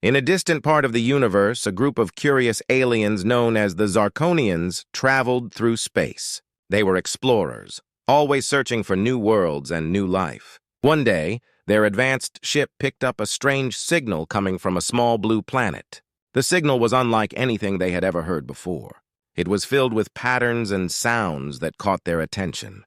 In a distant part of the universe, a group of curious aliens known as the Zarkonians traveled through space. They were explorers, always searching for new worlds and new life. One day, their advanced ship picked up a strange signal coming from a small blue planet. The signal was unlike anything they had ever heard before. It was filled with patterns and sounds that caught their attention.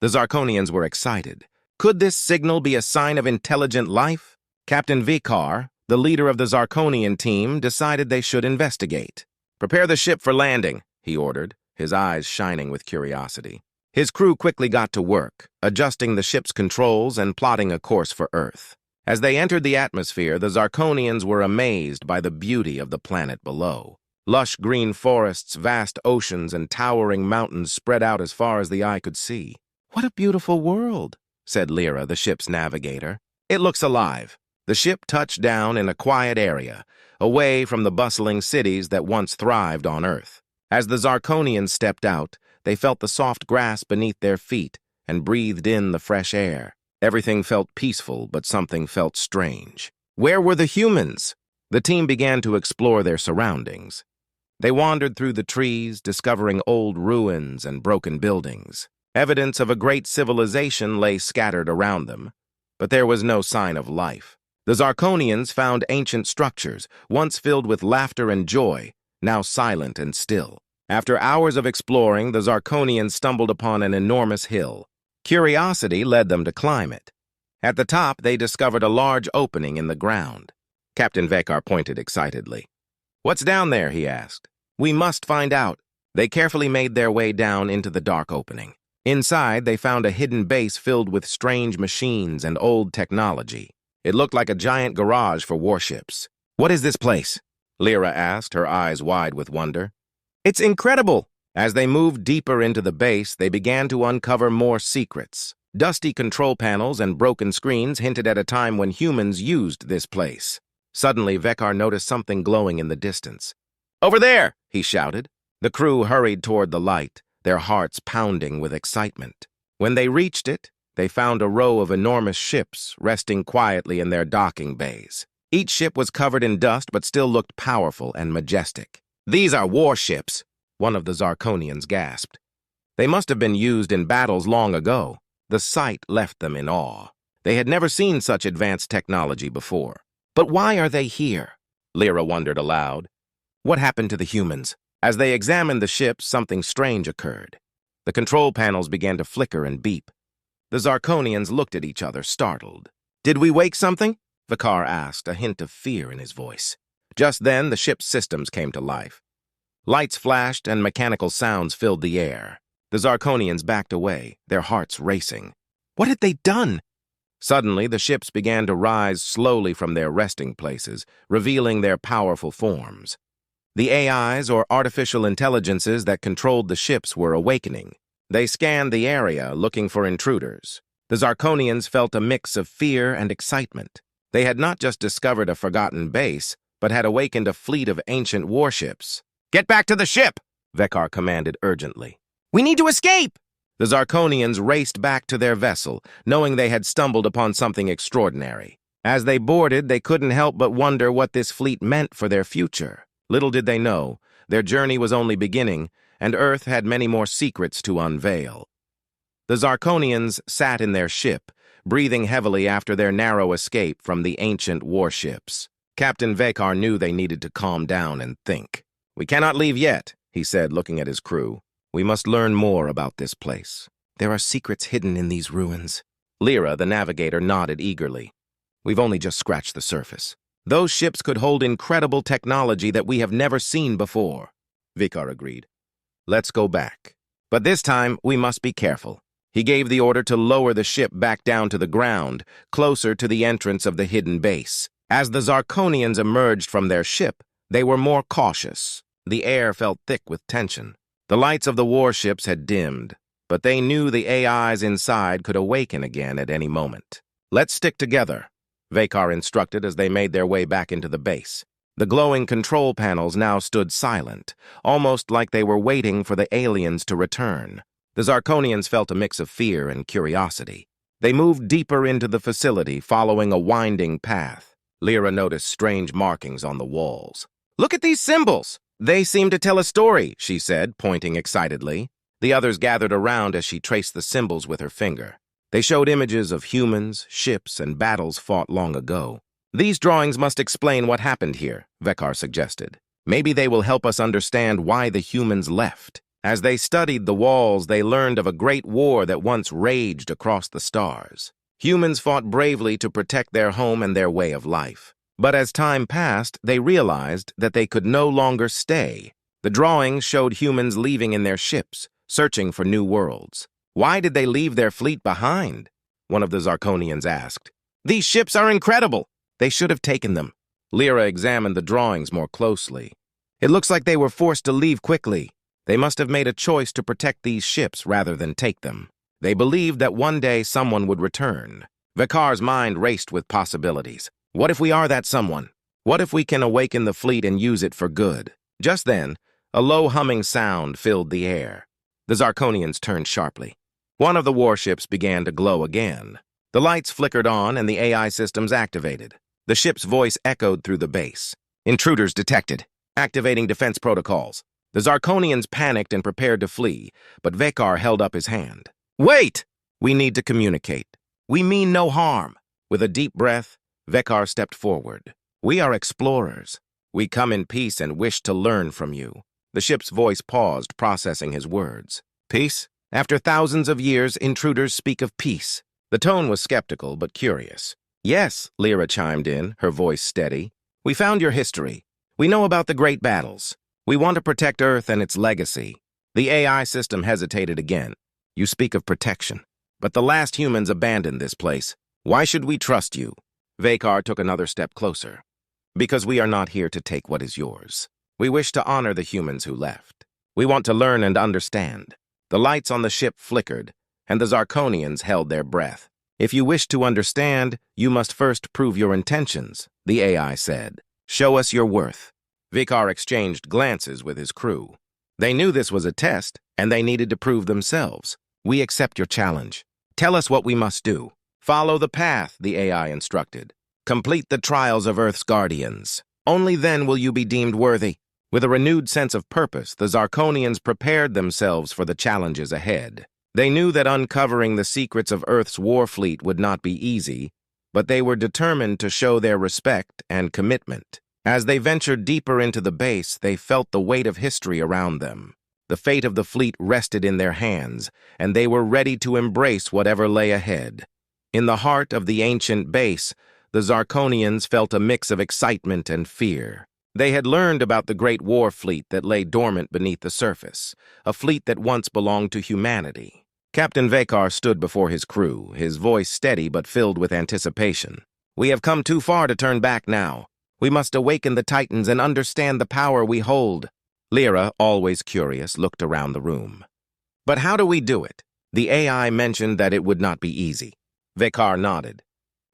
The Zarkonians were excited. Could this signal be a sign of intelligent life? Captain Vikar, the leader of the Zarkonian team, decided they should investigate. "Prepare the ship for landing," he ordered, his eyes shining with curiosity. His crew quickly got to work, adjusting the ship's controls and plotting a course for Earth. As they entered the atmosphere, the Zarkonians were amazed by the beauty of the planet below. Lush green forests, vast oceans, and towering mountains spread out as far as the eye could see. "What a beautiful world," said Lyra, the ship's navigator. "It looks alive." The ship touched down in a quiet area, away from the bustling cities that once thrived on Earth. As the Zarkonians stepped out, they felt the soft grass beneath their feet and breathed in the fresh air. Everything felt peaceful, but something felt strange. Where were the humans? The team began to explore their surroundings. They wandered through the trees, discovering old ruins and broken buildings. Evidence of a great civilization lay scattered around them, but there was no sign of life. The Zarkonians found ancient structures, once filled with laughter and joy, now silent and still. After hours of exploring, the Zarkonians stumbled upon an enormous hill. Curiosity led them to climb it. At the top, they discovered a large opening in the ground. Captain Vikar pointed excitedly. "What's down there?" he asked. "We must find out." They carefully made their way down into the dark opening. Inside, they found a hidden base filled with strange machines and old technology. It looked like a giant garage for warships. "What is this place?" Lyra asked, her eyes wide with wonder. "It's incredible!" As they moved deeper into the base, they began to uncover more secrets. Dusty control panels and broken screens hinted at a time when humans used this place. Suddenly, Vikar noticed something glowing in the distance. "Over there!" he shouted. The crew hurried toward the light, their hearts pounding with excitement. When they reached it, they found a row of enormous ships resting quietly in their docking bays. Each ship was covered in dust but still looked powerful and majestic. "These are warships," one of the Zarkonians gasped. They must have been used in battles long ago. The sight left them in awe. They had never seen such advanced technology before. "But why are they here?" Lyra wondered aloud. What happened to the humans? As they examined the ships, something strange occurred. The control panels began to flicker and beep. The Zarkonians looked at each other, startled. "Did we wake something?" Vikar asked, a hint of fear in his voice. Just then, the ship's systems came to life. Lights flashed and mechanical sounds filled the air. The Zarkonians backed away, their hearts racing. What had they done? Suddenly, the ships began to rise slowly from their resting places, revealing their powerful forms. The AIs, or artificial intelligences that controlled the ships, were awakening. They scanned the area, looking for intruders. The Zarkonians felt a mix of fear and excitement. They had not just discovered a forgotten base, but had awakened a fleet of ancient warships. "Get back to the ship!" Vikar commanded urgently. "We need to escape!" The Zarkonians raced back to their vessel, knowing they had stumbled upon something extraordinary. As they boarded, they couldn't help but wonder what this fleet meant for their future. Little did they know, their journey was only beginning, and Earth had many more secrets to unveil. The Zarkonians sat in their ship, breathing heavily after their narrow escape from the ancient warships. Captain Vikar knew they needed to calm down and think. "We cannot leave yet," he said, looking at his crew. "We must learn more about this place. There are secrets hidden in these ruins." Lyra, the navigator, nodded eagerly. "We've only just scratched the surface. Those ships could hold incredible technology that we have never seen before." Vikar agreed. "Let's go back. But this time, we must be careful." He gave the order to lower the ship back down to the ground, closer to the entrance of the hidden base. As the Zarkonians emerged from their ship, they were more cautious. The air felt thick with tension. The lights of the warships had dimmed, but they knew the AIs inside could awaken again at any moment. "Let's stick together," Vikar instructed as they made their way back into the base. The glowing control panels now stood silent, almost like they were waiting for the aliens to return. The Zarkonians felt a mix of fear and curiosity. They moved deeper into the facility, following a winding path. Lyra noticed strange markings on the walls. "Look at these symbols! They seem to tell a story," she said, pointing excitedly. The others gathered around as she traced the symbols with her finger. They showed images of humans, ships, and battles fought long ago. "These drawings must explain what happened here," Vekar suggested. "Maybe they will help us understand why the humans left." As they studied the walls, they learned of a great war that once raged across the stars. Humans fought bravely to protect their home and their way of life. But as time passed, they realized that they could no longer stay. The drawings showed humans leaving in their ships, searching for new worlds. "Why did they leave their fleet behind?" one of the Zarkonians asked. "These ships are incredible. They should have taken them." Lyra examined the drawings more closely. "It looks like they were forced to leave quickly. They must have made a choice to protect these ships rather than take them. They believed that one day someone would return." Vekar's mind raced with possibilities. What if we are that someone? What if we can awaken the fleet and use it for good? Just then, a low humming sound filled the air. The Zarkonians turned sharply. One of the warships began to glow again. The lights flickered on and the AI systems activated. The ship's voice echoed through the base. "Intruders detected. Activating defense protocols." The Zarkonians panicked and prepared to flee, but Vekar held up his hand. "Wait! We need to communicate. We mean no harm." With a deep breath, Vekar stepped forward. "We are explorers. We come in peace and wish to learn from you." The ship's voice paused, processing his words. "Peace? After thousands of years, intruders speak of peace." The tone was skeptical but curious. "Yes," Lyra chimed in, her voice steady. "We found your history. We know about the great battles. We want to protect Earth and its legacy." The AI system hesitated again. "You speak of protection, but the last humans abandoned this place. Why should we trust you?" Vekar took another step closer. "Because we are not here to take what is yours. We wish to honor the humans who left. We want to learn and understand." The lights on the ship flickered, and the Zarkonians held their breath. "If you wish to understand, you must first prove your intentions," the AI said. "Show us your worth." Vekar exchanged glances with his crew. They knew this was a test, and they needed to prove themselves. "We accept your challenge. Tell us what we must do." "Follow the path," the AI instructed. "Complete the trials of Earth's guardians. Only then will you be deemed worthy." With a renewed sense of purpose, the Zarkonians prepared themselves for the challenges ahead. They knew that uncovering the secrets of Earth's war fleet would not be easy, but they were determined to show their respect and commitment. As they ventured deeper into the base, they felt the weight of history around them. The fate of the fleet rested in their hands, and they were ready to embrace whatever lay ahead. In the heart of the ancient base, the Zarkonians felt a mix of excitement and fear. They had learned about the great war fleet that lay dormant beneath the surface, a fleet that once belonged to humanity. Captain Vekar stood before his crew, his voice steady but filled with anticipation. "We have come too far to turn back now. We must awaken the Titans and understand the power we hold." Lyra, always curious, looked around the room. "But how do we do it?" The AI mentioned that it would not be easy. Vekar nodded.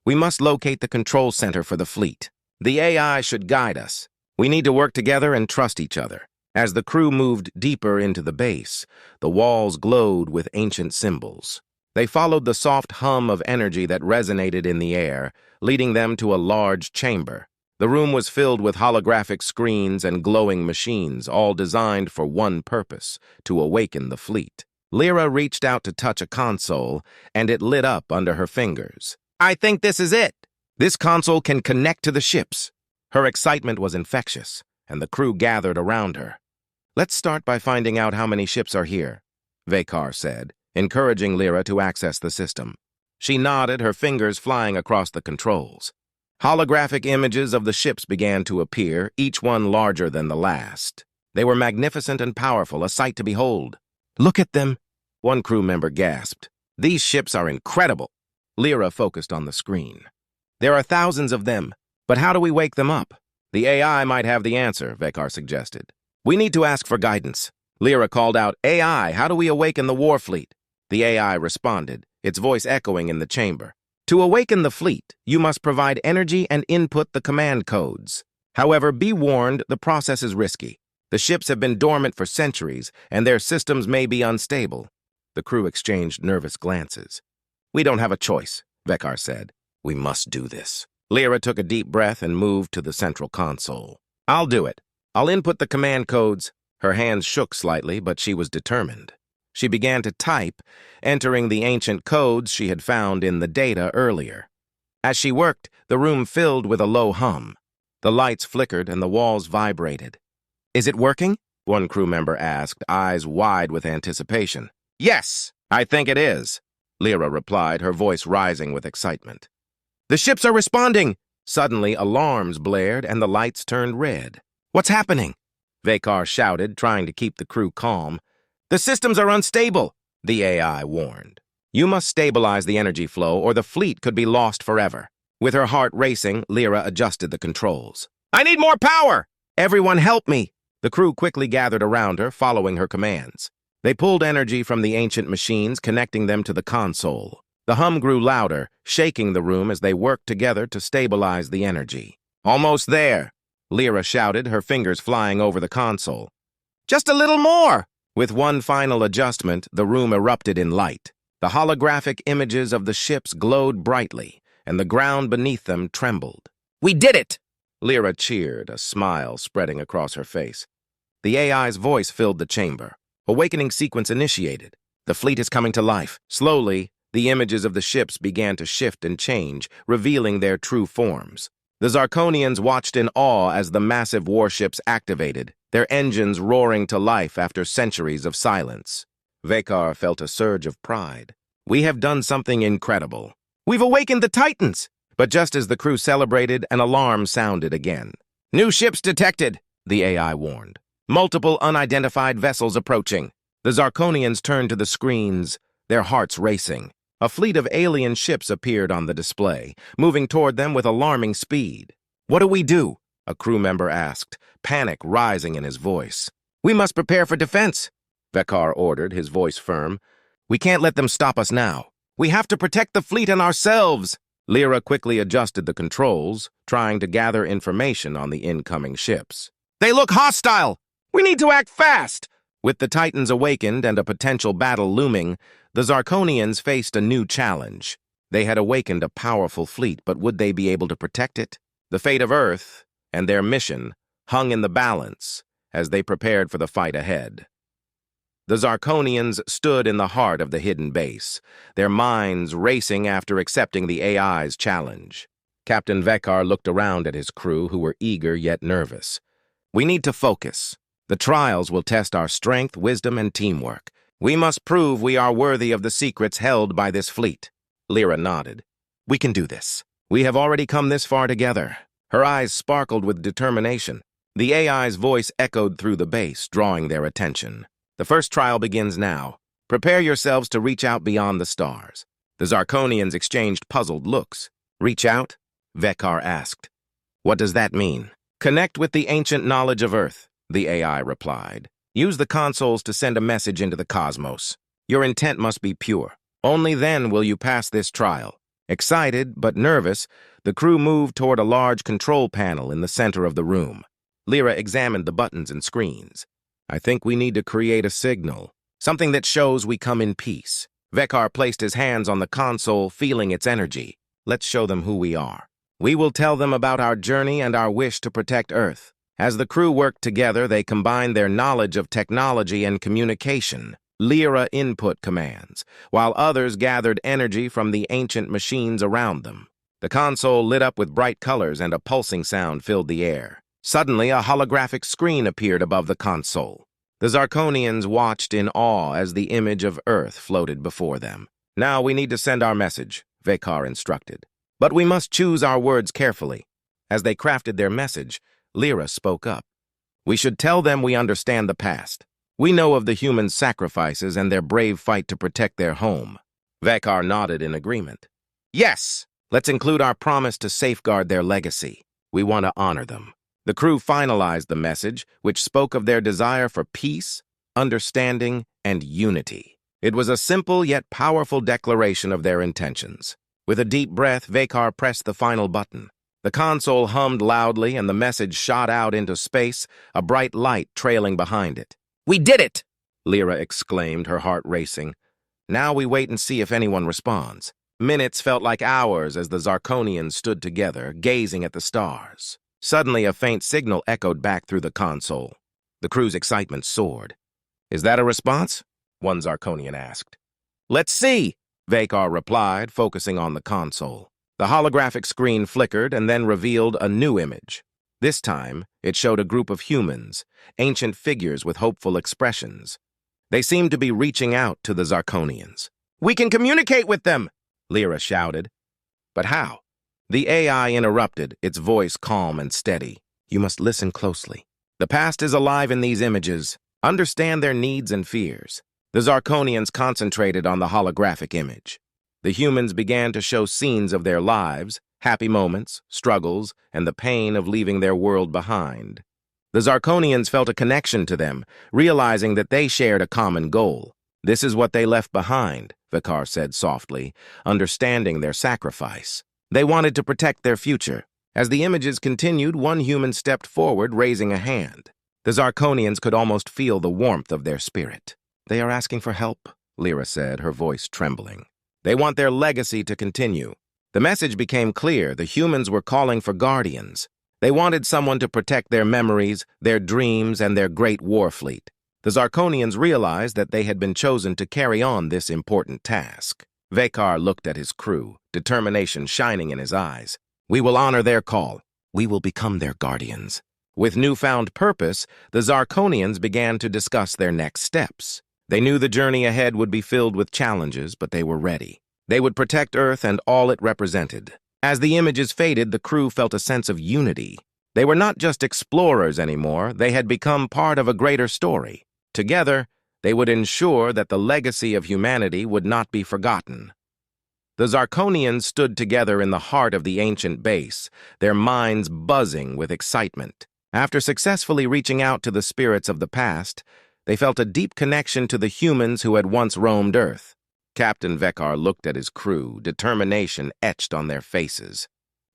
"We must locate the control center for the fleet. The AI should guide us. We need to work together and trust each other." As the crew moved deeper into the base, the walls glowed with ancient symbols. They followed the soft hum of energy that resonated in the air, leading them to a large chamber. The room was filled with holographic screens and glowing machines, all designed for one purpose, to awaken the fleet. Lyra reached out to touch a console, and it lit up under her fingers. "I think this is it. This console can connect to the ships." Her excitement was infectious, and the crew gathered around her. "Let's start by finding out how many ships are here," Vekar said, encouraging Lyra to access the system. She nodded, her fingers flying across the controls. Holographic images of the ships began to appear, each one larger than the last. They were magnificent and powerful, a sight to behold. "Look at them," one crew member gasped. "These ships are incredible." Lyra focused on the screen. "There are thousands of them, but how do we wake them up?" "The AI might have the answer," Vekar suggested. "We need to ask for guidance." Lyra called out, "AI, how do we awaken the war fleet?" The AI responded, its voice echoing in the chamber. "To awaken the fleet, you must provide energy and input the command codes. However, be warned, the process is risky. The ships have been dormant for centuries, and their systems may be unstable." The crew exchanged nervous glances. "We don't have a choice," Vekar said. "We must do this." Lyra took a deep breath and moved to the central console. I'll do it. I'll input the command codes. Her hands shook slightly, but she was determined. She began to type, entering the ancient codes she had found in the data earlier. As she worked, the room filled with a low hum. The lights flickered and the walls vibrated. Is it working? One crew member asked, eyes wide with anticipation. Yes, I think it is, Lyra replied, her voice rising with excitement. The ships are responding! Suddenly, alarms blared and the lights turned red. What's happening? Vekar shouted, trying to keep the crew calm. The systems are unstable, the AI warned. You must stabilize the energy flow or the fleet could be lost forever. With her heart racing, Lyra adjusted the controls. I need more power! Everyone help me! The crew quickly gathered around her, following her commands. They pulled energy from the ancient machines, connecting them to the console. The hum grew louder, shaking the room as they worked together to stabilize the energy. Almost there, Lyra shouted, her fingers flying over the console. Just a little more! With one final adjustment, the room erupted in light. The holographic images of the ships glowed brightly, and the ground beneath them trembled. We did it! Lyra cheered, a smile spreading across her face. The AI's voice filled the chamber. Awakening sequence initiated. The fleet is coming to life. Slowly, the images of the ships began to shift and change, revealing their true forms. The Zarkonians watched in awe as the massive warships activated, their engines roaring to life after centuries of silence. Vekar felt a surge of pride. We have done something incredible. We've awakened the Titans! But just as the crew celebrated, an alarm sounded again. New ships detected, the AI warned. Multiple unidentified vessels approaching. The Zarkonians turned to the screens, their hearts racing. A fleet of alien ships appeared on the display, moving toward them with alarming speed. What do we do? A crew member asked, panic rising in his voice. We must prepare for defense, Vekar ordered, his voice firm. We can't let them stop us now. We have to protect the fleet and ourselves. Lyra quickly adjusted the controls, trying to gather information on the incoming ships. They look hostile! We need to act fast! With the Titans awakened and a potential battle looming, the Zarkonians faced a new challenge. They had awakened a powerful fleet, but would they be able to protect it? The fate of Earth and their mission hung in the balance as they prepared for the fight ahead. The Zarkonians stood in the heart of the hidden base, their minds racing after accepting the AI's challenge. Captain Vekar looked around at his crew, who were eager yet nervous. We need to focus. The trials will test our strength, wisdom, and teamwork. We must prove we are worthy of the secrets held by this fleet. Lyra nodded. We can do this. We have already come this far together. Her eyes sparkled with determination. The AI's voice echoed through the base, drawing their attention. The first trial begins now. Prepare yourselves to reach out beyond the stars. The Zarkonians exchanged puzzled looks. Reach out? Vekar asked. What does that mean? Connect with the ancient knowledge of Earth, the AI replied. Use the consoles to send a message into the cosmos. Your intent must be pure. Only then will you pass this trial. Excited but nervous, the crew moved toward a large control panel in the center of the room. Lyra examined the buttons and screens. I think we need to create a signal, something that shows we come in peace. Vekar placed his hands on the console, feeling its energy. Let's show them who we are. We will tell them about our journey and our wish to protect Earth. As the crew worked together, they combined their knowledge of technology and communication. Lyra input commands, while others gathered energy from the ancient machines around them. The console lit up with bright colors and a pulsing sound filled the air. Suddenly, a holographic screen appeared above the console. The Zarkonians watched in awe as the image of Earth floated before them. Now we need to send our message, Vekar instructed. But we must choose our words carefully. As they crafted their message, Lyra spoke up. We should tell them we understand the past. We know of the human sacrifices and their brave fight to protect their home. Vekar nodded in agreement. Yes, let's include our promise to safeguard their legacy. We want to honor them. The crew finalized the message, which spoke of their desire for peace, understanding, and unity. It was a simple yet powerful declaration of their intentions. With a deep breath, Vekar pressed the final button. The console hummed loudly and the message shot out into space, a bright light trailing behind it. We did it! Lyra exclaimed, her heart racing. Now we wait and see if anyone responds. Minutes felt like hours as the Zarkonians stood together, gazing at the stars. Suddenly, a faint signal echoed back through the console. The crew's excitement soared. "Is that a response?" one Zarkonian asked. "Let's see," Vakar replied, focusing on the console. The holographic screen flickered and then revealed a new image. This time, it showed a group of humans, ancient figures with hopeful expressions. They seemed to be reaching out to the Zarkonians. "We can communicate with them!" Lyra shouted. "But how?" The AI interrupted, its voice calm and steady. "You must listen closely. The past is alive in these images. Understand their needs and fears." The Zarkonians concentrated on the holographic image. The humans began to show scenes of their lives, happy moments, struggles, and the pain of leaving their world behind. The Zarkonians felt a connection to them, realizing that they shared a common goal. "This is what they left behind," Vakar said softly, understanding their sacrifice. They wanted to protect their future. As the images continued, one human stepped forward, raising a hand. The Zarkonians could almost feel the warmth of their spirit. "They are asking for help," Lyra said, her voice trembling. "They want their legacy to continue." The message became clear. The humans were calling for guardians. They wanted someone to protect their memories, their dreams, and their great war fleet. The Zarkonians realized that they had been chosen to carry on this important task. Vakar looked at his crew, determination shining in his eyes. "We will honor their call. We will become their guardians." With newfound purpose, the Zarkonians began to discuss their next steps. They knew the journey ahead would be filled with challenges, but they were ready. They would protect Earth and all it represented. As the images faded, the crew felt a sense of unity. They were not just explorers anymore, they had become part of a greater story. Together, they would ensure that the legacy of humanity would not be forgotten. The Zarkonians stood together in the heart of the ancient base, their minds buzzing with excitement. After successfully reaching out to the spirits of the past, they felt a deep connection to the humans who had once roamed Earth. Captain Vakar looked at his crew, determination etched on their faces.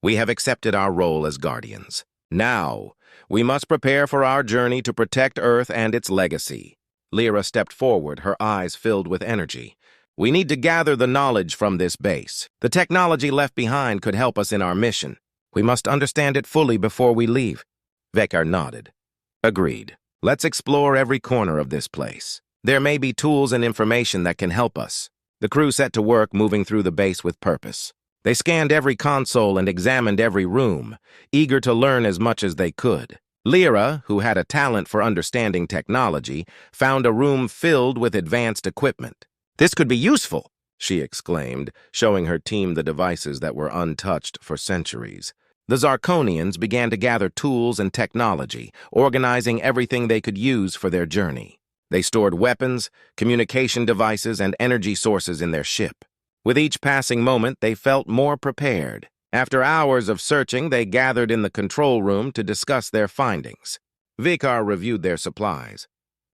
"We have accepted our role as guardians. Now, we must prepare for our journey to protect Earth and its legacy." Lyra stepped forward, her eyes filled with energy. "We need to gather the knowledge from this base. The technology left behind could help us in our mission. We must understand it fully before we leave." Vakar nodded. "Agreed. Let's explore every corner of this place. There may be tools and information that can help us." The crew set to work, moving through the base with purpose. They scanned every console and examined every room, eager to learn as much as they could. Lyra, who had a talent for understanding technology, found a room filled with advanced equipment. "This could be useful," she exclaimed, showing her team the devices that were untouched for centuries. The Zarkonians began to gather tools and technology, organizing everything they could use for their journey. They stored weapons, communication devices, and energy sources in their ship. With each passing moment, they felt more prepared. After hours of searching, they gathered in the control room to discuss their findings. Vakar reviewed their supplies.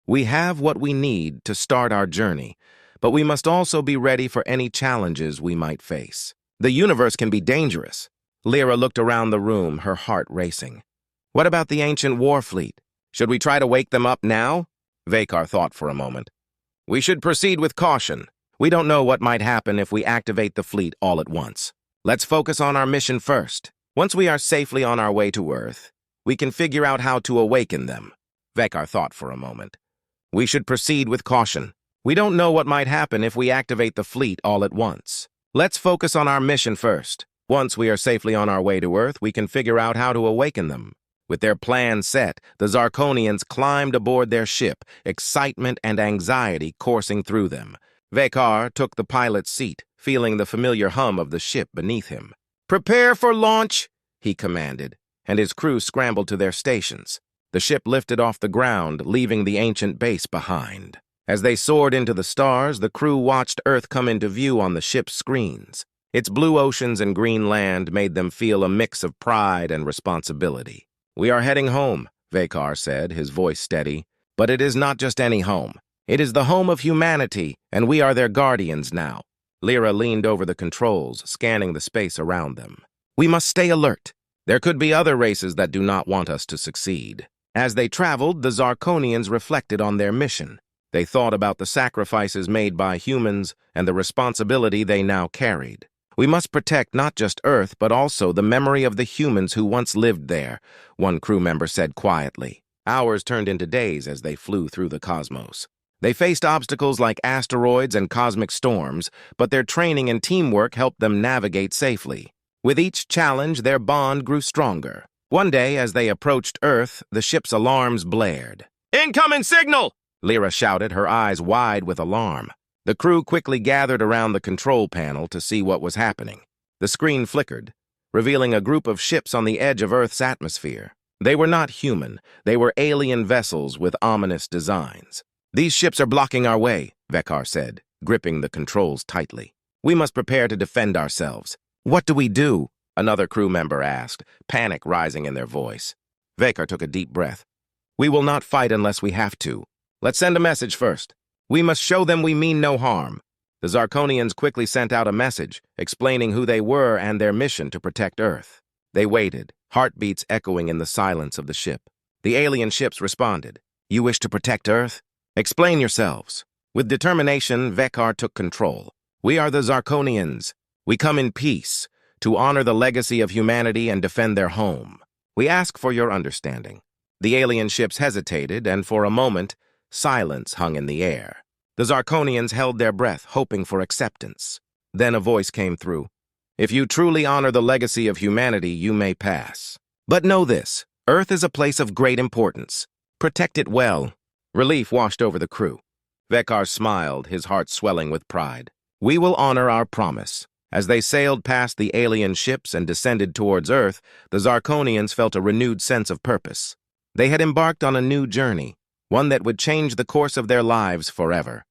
"We have what we need to start our journey, but we must also be ready for any challenges we might face. The universe can be dangerous." Lyra looked around the room, her heart racing. "What about the ancient war fleet? Should we try to wake them up now?" Vakar thought for a moment. "We should proceed with caution. We don't know what might happen if we activate the fleet all at once. Let's focus on our mission first. Once we are safely on our way to Earth, we can figure out how to awaken them." Vakar thought for a moment. "We should proceed with caution. We don't know what might happen if we activate the fleet all at once. Let's focus on our mission first. Once we are safely on our way to Earth, we can figure out how to awaken them." With their plan set, the Zarkonians climbed aboard their ship, excitement and anxiety coursing through them. Vakar took the pilot's seat, feeling the familiar hum of the ship beneath him. "Prepare for launch," he commanded, and his crew scrambled to their stations. The ship lifted off the ground, leaving the ancient base behind. As they soared into the stars, the crew watched Earth come into view on the ship's screens. Its blue oceans and green land made them feel a mix of pride and responsibility. "We are heading home," Vakar said, his voice steady. "But it is not just any home. It is the home of humanity, and we are their guardians now." Lyra leaned over the controls, scanning the space around them. "We must stay alert. There could be other races that do not want us to succeed." As they traveled, the Zarkonians reflected on their mission. They thought about the sacrifices made by humans and the responsibility they now carried. We must protect not just Earth, but also the memory of the humans who once lived there, one crew member said quietly. Hours turned into days as they flew through the cosmos. They faced obstacles like asteroids and cosmic storms, but their training and teamwork helped them navigate safely. With each challenge, their bond grew stronger. One day, as they approached Earth, the ship's alarms blared. "Incoming signal!" Lyra shouted, her eyes wide with alarm. The crew quickly gathered around the control panel to see what was happening. The screen flickered, revealing a group of ships on the edge of Earth's atmosphere. They were not human. They were alien vessels with ominous designs. "These ships are blocking our way," Vekar said, gripping the controls tightly. "We must prepare to defend ourselves." "What do we do?" another crew member asked, panic rising in their voice. Vekar took a deep breath. "We will not fight unless we have to. Let's send a message first. We must show them we mean no harm." The Zarkonians quickly sent out a message, explaining who they were and their mission to protect Earth. They waited, heartbeats echoing in the silence of the ship. The alien ships responded. "You wish to protect Earth? Explain yourselves." With determination, Vekar took control. "We are the Zarkonians. We come in peace, to honor the legacy of humanity and defend their home. We ask for your understanding." The alien ships hesitated, and for a moment, silence hung in the air. The Zarkonians held their breath, hoping for acceptance. Then a voice came through. "If you truly honor the legacy of humanity, you may pass. But know this, Earth is a place of great importance. Protect it well." Relief washed over the crew. Vekar smiled, his heart swelling with pride. "We will honor our promise." As they sailed past the alien ships and descended towards Earth, the Zarkonians felt a renewed sense of purpose. They had embarked on a new journey, one that would change the course of their lives forever.